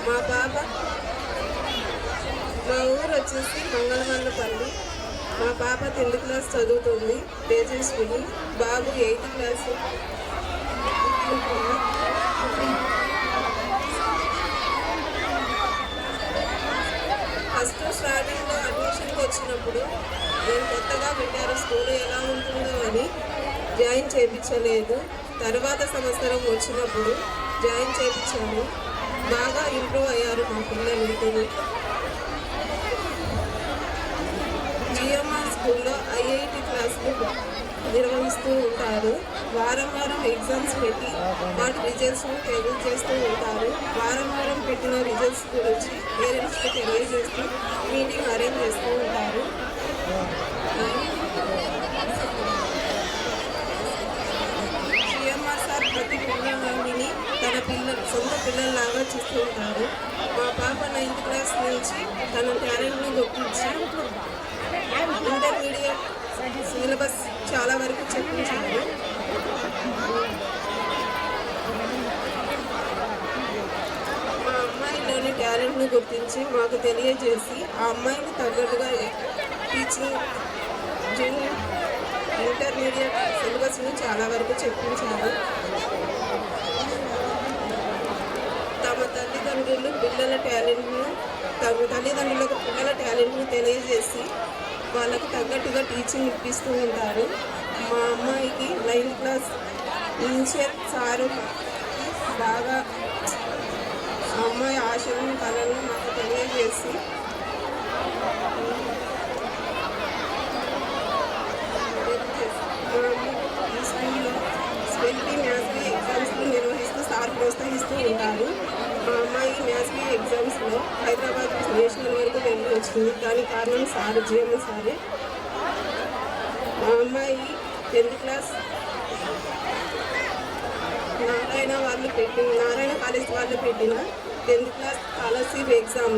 మా పాప మా ఊరు వచ్చేసి మంగళమల్లపల్లి. మా పాప 10th క్లాస్ చదువుతుంది, తేజస్విని. బాబు 8th క్లాస్. ఫస్ట్ స్టార్టింగ్లో అడ్మిషన్కి వచ్చినప్పుడు నేను కొత్తగా పెట్టారు స్కూల్ ఎలా ఉంటుందో అని జాయిన్ చేయించలేదు. తర్వాత సంవత్సరం వచ్చినప్పుడు జాయిన్ చేయించాను. బాగా ఇంప్రూవ్ అయ్యారు మా పిల్లలు. జిఎంఆర్ స్కూల్లో IIT క్లాసులు నిర్వహిస్తూ ఉంటారు. వారం వారం ఎగ్జామ్స్ పెట్టి వాటి రిజల్ట్స్ను తెలియజేస్తూ ఉంటారు. వారం వారం పెట్టిన రిజల్ట్స్ గురించి పేరెంట్స్కి తెలియజేస్తూ మీటింగ్ అరేంజ్ చేస్తూ ఉంటారు. జిఎంఆర్ సార్ ప్రతి పిల్లవాడిని తన సొంత పిల్లల్లాగా చూస్తూ ఉంటారు. మా పాప 9th క్లాస్ నుంచి తన టాలెంట్ని గుర్తించి ఇంటర్మీడియట్ సిలబస్ చాలా వరకు చెప్పించారు. మా అమ్మాయిలోని టాలెంట్ని గుర్తించి మాకు తెలియజేసి ఆ అమ్మాయికి తగ్గట్టుగా టీచింగ్ ఇంటర్మీడియట్ సిలబస్ని చాలా వరకు చెప్పించారు. తల్లిదండ్రులకు పిల్లల టాలెంట్ని తెలియజేసి వాళ్ళకి తగ్గట్టుగా టీచింగ్ ఇప్పిస్తూ ఉంటారు. మా అమ్మాయికి 9th క్లాస్ నుంచే సారు బాగా ఆ అమ్మాయి ఆశలను కళలను మాకు తెలియజేసి ఈ స్కూల్లో స్పెల్లింగ్ మ్యాథ్స్ ఎగ్జామ్స్లు నిర్వహిస్తూ సార్ ప్రోత్సహిస్తూ ఉంటారు. మా అమ్మాయి మ్యాథ్స్ ఎగ్జామ్స్లో హైదరాబాద్ నేషనల్ వరకు వెళ్ళి వచ్చింది. దానికి కారణం సార్, జిఎంఆర్ సారే. మా అమ్మాయి 10th క్లాస్ నారాయణ కాలేజ్ వాళ్ళు పెట్టిన 10th క్లాస్ స్కాలర్షిప్ ఎగ్జామ్